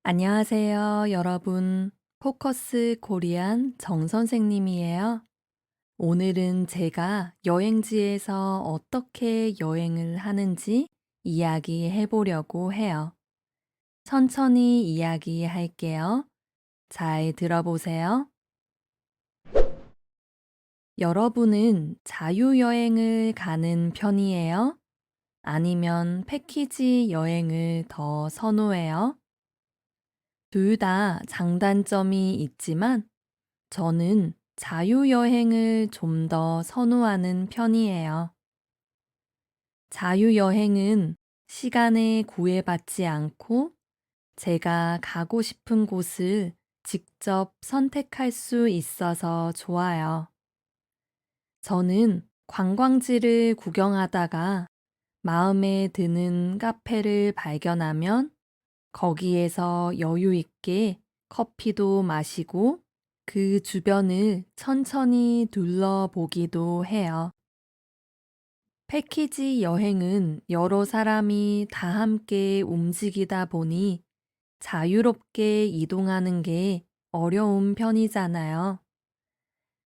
안녕하세요, 여러분. 포커스 코리안 정 선생님이에요. 오늘은 제가 여행지에서 어떻게 여행을 하는지 이야기해 보려고 해요. 천천히 이야기할게요. 잘 들어보세요. 여러분은 자유여행을 가는 편이에요? 아니면 패키지 여행을 더 선호해요? 둘 다 장단점이 있지만 저는 자유여행을 좀 더 선호하는 편이에요. 자유여행은 시간에 구애받지 않고 제가 가고 싶은 곳을 직접 선택할 수 있어서 좋아요. 저는 관광지를 구경하다가 마음에 드는 카페를 발견하면 거기에서 여유 있게 커피도 마시고 그 주변을 천천히 둘러보기도 해요. 패키지 여행은 여러 사람이 다 함께 움직이다 보니 자유롭게 이동하는 게 어려운 편이잖아요.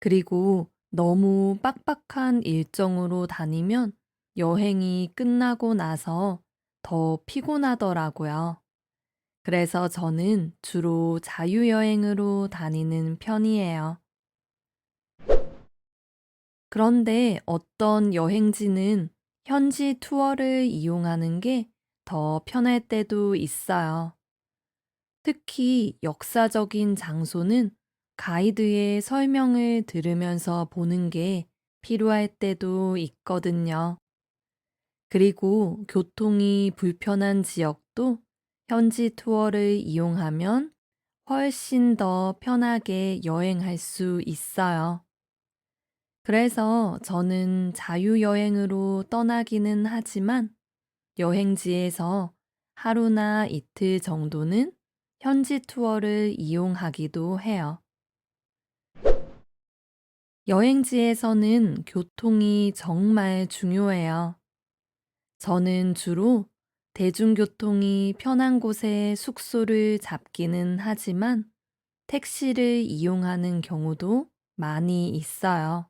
그리고 너무 빡빡한 일정으로 다니면 여행이 끝나고 나서 더 피곤하더라고요. 그래서 저는 주로 자유여행으로 다니는 편이에요. 그런데 어떤 여행지는 현지 투어를 이용하는 게 더 편할 때도 있어요. 특히 역사적인 장소는 가이드의 설명을 들으면서 보는 게 필요할 때도 있거든요. 그리고 교통이 불편한 지역도 현지 투어를 이용하면 훨씬 더 편하게 여행할 수 있어요. 그래서 저는 자유여행으로 떠나기는 하지만 여행지에서 하루나 이틀 정도는 현지 투어를 이용하기도 해요. 여행지에서는 교통이 정말 중요해요. 저는 주로 대중교통이 편한 곳에 숙소를 잡기는 하지만 택시를 이용하는 경우도 많이 있어요.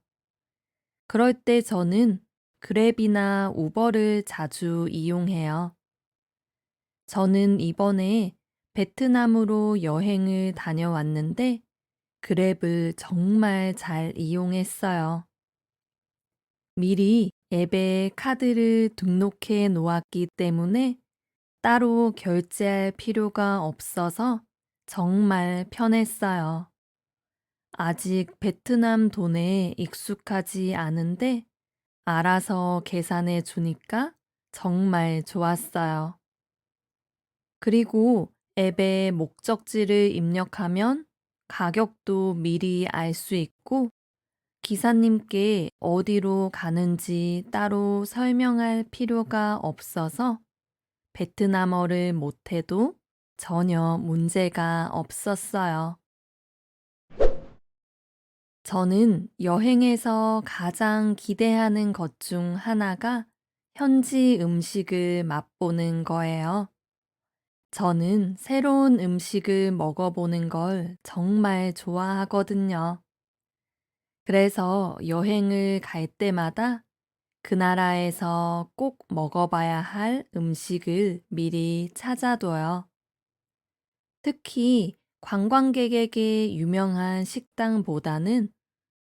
그럴 때 저는 그랩이나 우버를 자주 이용해요. 저는 이번에 베트남으로 여행을 다녀왔는데 그랩을 정말 잘 이용했어요. 미리 앱에 카드를 등록해 놓았기 때문에 따로 결제할 필요가 없어서 정말 편했어요. 아직 베트남 돈에 익숙하지 않은데 알아서 계산해 주니까 정말 좋았어요. 그리고 앱에 목적지를 입력하면 가격도 미리 알 수 있고 기사님께 어디로 가는지 따로 설명할 필요가 없어서 베트남어를 못해도 전혀 문제가 없었어요. 저는 여행에서 가장 기대하는 것 중 하나가 현지 음식을 맛보는 거예요. 저는 새로운 음식을 먹어보는 걸 정말 좋아하거든요. 그래서 여행을 갈 때마다 그 나라에서 꼭 먹어봐야 할 음식을 미리 찾아둬요. 특히 관광객에게 유명한 식당보다는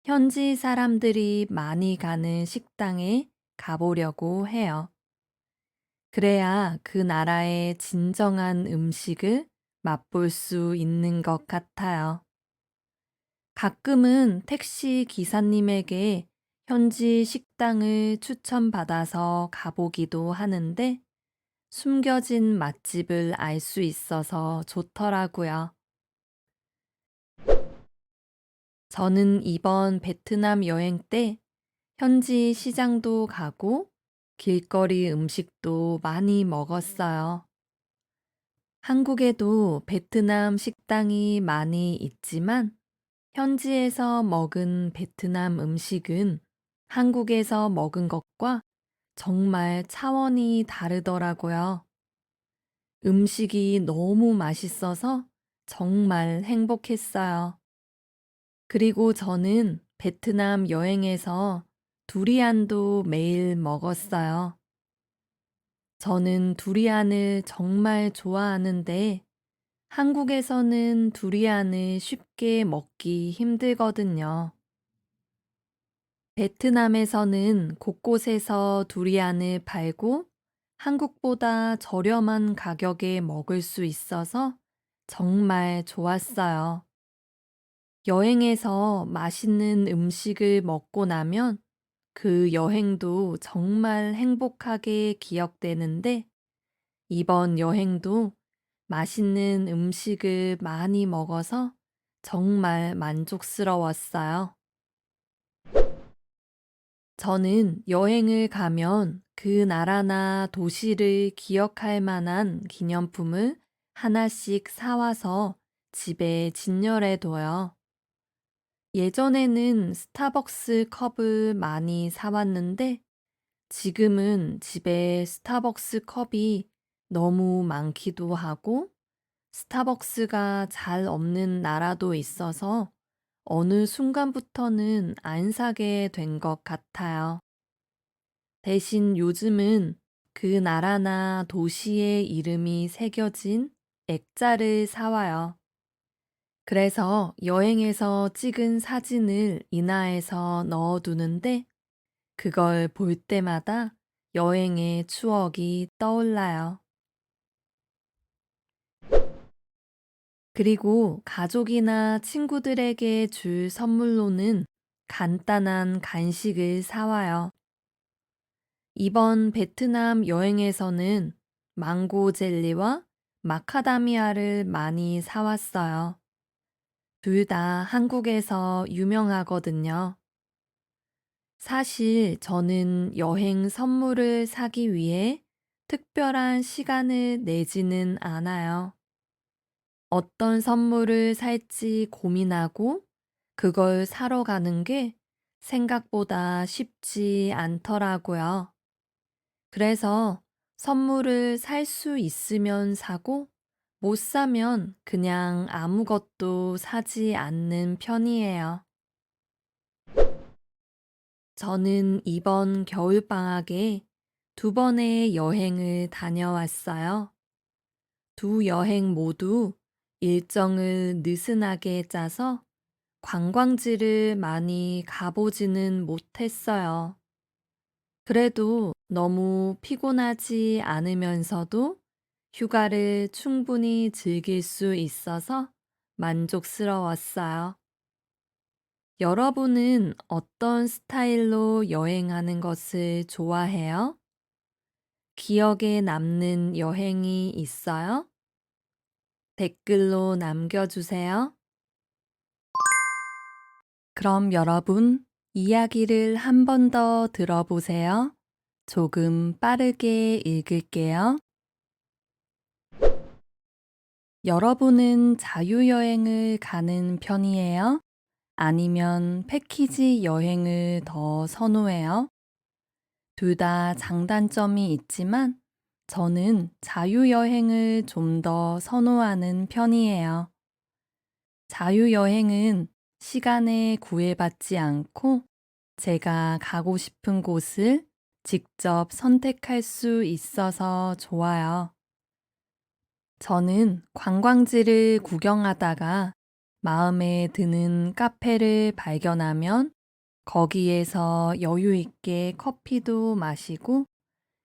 현지 사람들이 많이 가는 식당에 가보려고 해요. 그래야 그 나라의 진정한 음식을 맛볼 수 있는 것 같아요. 가끔은 택시 기사님에게 현지 식당을 추천받아서 가보기도 하는데 숨겨진 맛집을 알 수 있어서 좋더라고요. 저는 이번 베트남 여행 때 현지 시장도 가고 길거리 음식도 많이 먹었어요. 한국에도 베트남 식당이 많이 있지만 현지에서 먹은 베트남 음식은 한국에서 먹은 것과 정말 차원이 다르더라고요. 음식이 너무 맛있어서 정말 행복했어요. 그리고 저는 베트남 여행에서 두리안도 매일 먹었어요. 저는 두리안을 정말 좋아하는데 한국에서는 두리안을 쉽게 먹기 힘들거든요. 베트남에서는 곳곳에서 두리안을 팔고 한국보다 저렴한 가격에 먹을 수 있어서 정말 좋았어요. 여행에서 맛있는 음식을 먹고 나면 그 여행도 정말 행복하게 기억되는데 이번 여행도 맛있는 음식을 많이 먹어서 정말 만족스러웠어요. 저는 여행을 가면 그 나라나 도시를 기억할 만한 기념품을 하나씩 사와서 집에 진열해 둬요. 예전에는 스타벅스 컵을 많이 사왔는데 지금은 집에 스타벅스 컵이 너무 많기도 하고 스타벅스가 잘 없는 나라도 있어서 어느 순간부터는 안 사게 된 것 같아요. 대신 요즘은 그 나라나 도시의 이름이 새겨진 액자를 사와요. 그래서 여행에서 찍은 사진을 인화해서 넣어두는데 그걸 볼 때마다 여행의 추억이 떠올라요. 그리고 가족이나 친구들에게 줄 선물로는 간단한 간식을 사와요. 이번 베트남 여행에서는 망고 젤리와 마카다미아를 많이 사왔어요. 둘 다 한국에서 유명하거든요. 사실 저는 여행 선물을 사기 위해 특별한 시간을 내지는 않아요. 어떤 선물을 살지 고민하고 그걸 사러 가는 게 생각보다 쉽지 않더라고요. 그래서 선물을 살 수 있으면 사고 못 사면 그냥 아무것도 사지 않는 편이에요. 저는 이번 겨울방학에 두 번의 여행을 다녀왔어요. 두 여행 모두 일정을 느슨하게 짜서 관광지를 많이 가보지는 못했어요. 그래도 너무 피곤하지 않으면서도 휴가를 충분히 즐길 수 있어서 만족스러웠어요. 여러분은 어떤 스타일로 여행하는 것을 좋아해요? 기억에 남는 여행이 있어요? 댓글로 남겨주세요. 그럼 여러분, 이야기를 한 번 더 들어보세요. 조금 빠르게 읽을게요. 여러분은 자유여행을 가는 편이에요? 아니면 패키지 여행을 더 선호해요? 둘 다 장단점이 있지만 저는 자유여행을 좀 더 선호하는 편이에요. 자유여행은 시간에 구애받지 않고 제가 가고 싶은 곳을 직접 선택할 수 있어서 좋아요. 저는 관광지를 구경하다가 마음에 드는 카페를 발견하면 거기에서 여유 있게 커피도 마시고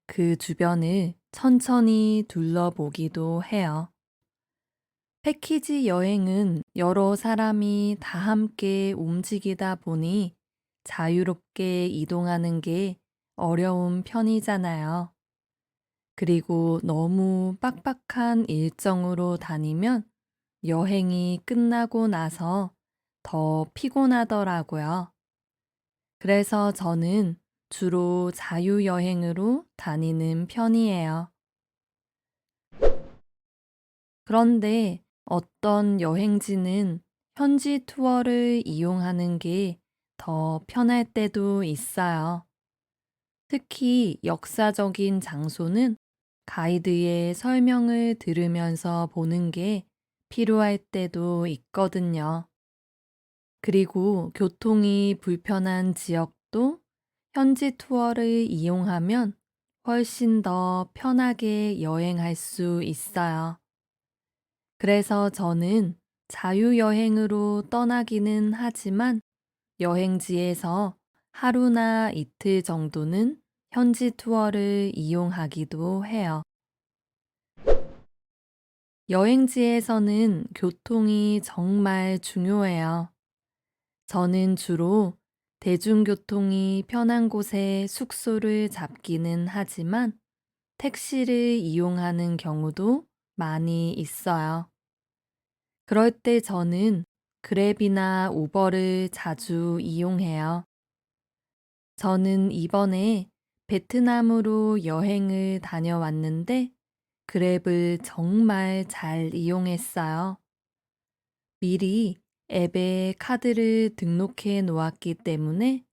그 주변을 천천히 둘러보기도 해요. 패키지 여행은 여러 사람이 다 함께 움직이다 보니 자유롭게 이동하는 게 어려운 편이잖아요. 그리고 너무 빡빡한 일정으로 다니면 여행이 끝나고 나서 더 피곤하더라고요. 그래서 저는 주로 자유여행으로 다니는 편이에요. 그런데 어떤 여행지는 현지 투어를 이용하는 게 더 편할 때도 있어요. 특히 역사적인 장소는 가이드의 설명을 들으면서 보는 게 필요할 때도 있거든요. 그리고 교통이 불편한 지역도 현지 투어를 이용하면 훨씬 더 편하게 여행할 수 있어요. 그래서 저는 자유여행으로 떠나기는 하지만 여행지에서 하루나 이틀 정도는 현지 투어를 이용하기도 해요. 여행지에서는 교통이 정말 중요해요. 저는 주로 대중교통이 편한 곳에 숙소를 잡기는 하지만 택시를 이용하는 경우도 많이 있어요. 그럴 때 저는 그랩이나 우버를 자주 이용해요. 저는 이번에 베트남으로 여행을 다녀왔는데 그랩을 정말 잘 이용했어요. 미리 앱에 카드를 등록해 놓았기 때문에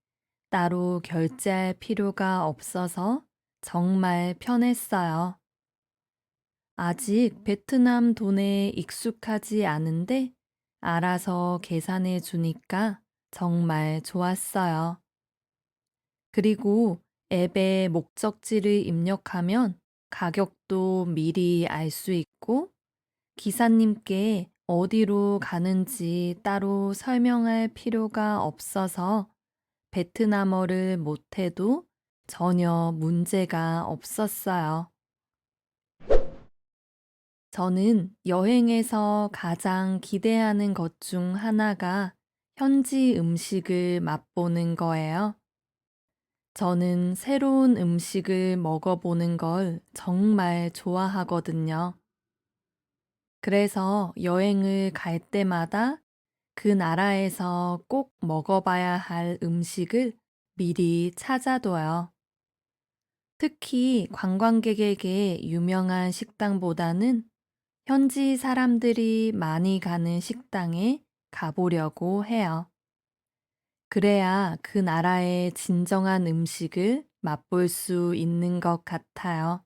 따로 결제할 필요가 없어서 정말 편했어요. 아직 베트남 돈에 익숙하지 않은데 알아서 계산해 주니까 정말 좋았어요. 그리고 앱에 목적지를 입력하면 가격도 미리 알 수 있고 기사님께 어디로 가는지 따로 설명할 필요가 없어서 베트남어를 못해도 전혀 문제가 없었어요. 저는 여행에서 가장 기대하는 것 중 하나가 현지 음식을 맛보는 거예요. 저는 새로운 음식을 먹어보는 걸 정말 좋아하거든요. 그래서 여행을 갈 때마다 그 나라에서 꼭 먹어봐야 할 음식을 미리 찾아둬요. 특히 관광객에게 유명한 식당보다는 현지 사람들이 많이 가는 식당에 가보려고 해요. 그래야 그 나라의 진정한 음식을 맛볼 수 있는 것 같아요.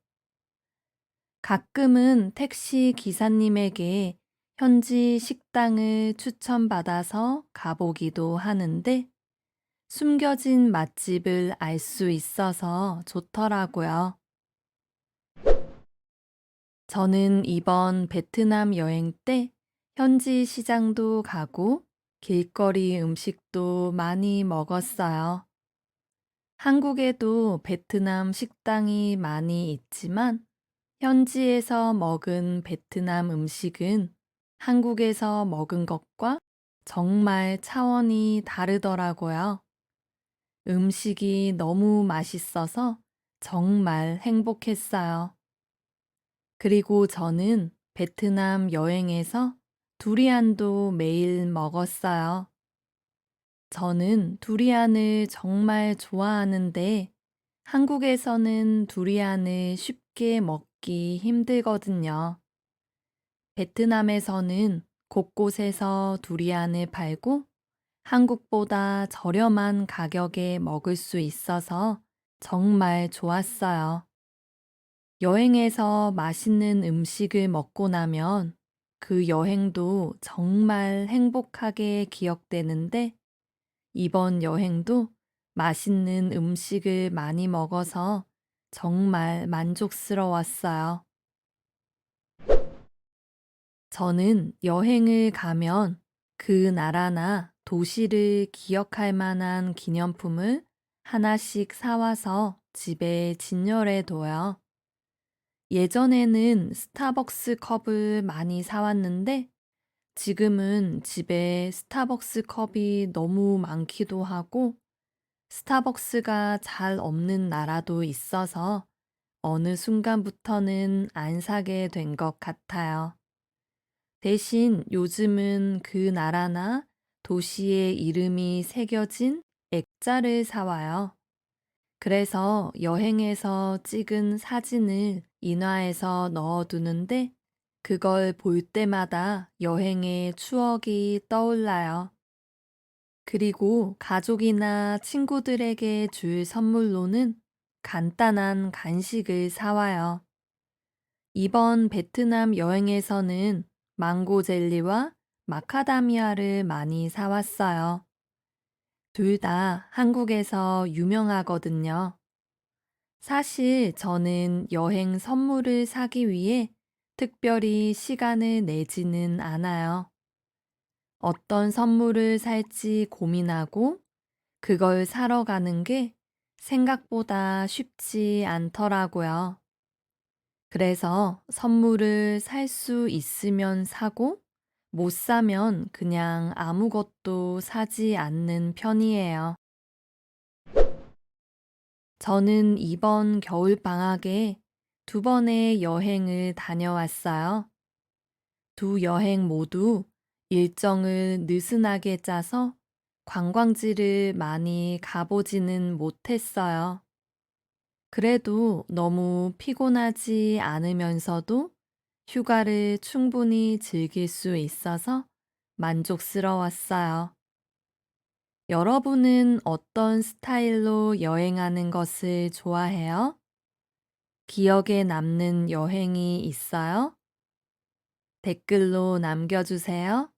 가끔은 택시 기사님에게 현지 식당을 추천받아서 가보기도 하는데 숨겨진 맛집을 알 수 있어서 좋더라고요. 저는 이번 베트남 여행 때 현지 시장도 가고 길거리 음식도 많이 먹었어요. 한국에도 베트남 식당이 많이 있지만 현지에서 먹은 베트남 음식은 한국에서 먹은 것과 정말 차원이 다르더라고요. 음식이 너무 맛있어서 정말 행복했어요. 그리고 저는 베트남 여행에서 두리안도 매일 먹었어요. 저는 두리안을 정말 좋아하는데 한국에서는 두리안을 쉽게 먹기 힘들거든요. 베트남에서는 곳곳에서 두리안을 팔고 한국보다 저렴한 가격에 먹을 수 있어서 정말 좋았어요. 여행에서 맛있는 음식을 먹고 나면 그 여행도 정말 행복하게 기억되는데 이번 여행도 맛있는 음식을 많이 먹어서 정말 만족스러웠어요. 저는 여행을 가면 그 나라나 도시를 기억할 만한 기념품을 하나씩 사와서 집에 진열해 둬요. 예전에는 스타벅스 컵을 많이 사왔는데 지금은 집에 스타벅스 컵이 너무 많기도 하고 스타벅스가 잘 없는 나라도 있어서 어느 순간부터는 안 사게 된 것 같아요. 대신 요즘은 그 나라나 도시의 이름이 새겨진 액자를 사와요. 그래서 여행에서 찍은 사진을 인화해서 넣어두는데 그걸 볼 때마다 여행의 추억이 떠올라요. 그리고 가족이나 친구들에게 줄 선물로는 간단한 간식을 사와요. 이번 베트남 여행에서는 망고 젤리와 마카다미아를 많이 사왔어요. 둘 다 한국에서 유명하거든요. 사실 저는 여행 선물을 사기 위해 특별히 시간을 내지는 않아요. 어떤 선물을 살지 고민하고 그걸 사러 가는 게 생각보다 쉽지 않더라고요. 그래서 선물을 살 수 있으면 사고 못 사면 그냥 아무것도 사지 않는 편이에요. 저는 이번 겨울방학에 두 번의 여행을 다녀왔어요. 두 여행 모두 일정을 느슨하게 짜서 관광지를 많이 가보지는 못했어요. 그래도 너무 피곤하지 않으면서도 휴가를 충분히 즐길 수 있어서 만족스러웠어요. 여러분은 어떤 스타일로 여행하는 것을 좋아해요? 기억에 남는 여행이 있어요? 댓글로 남겨주세요.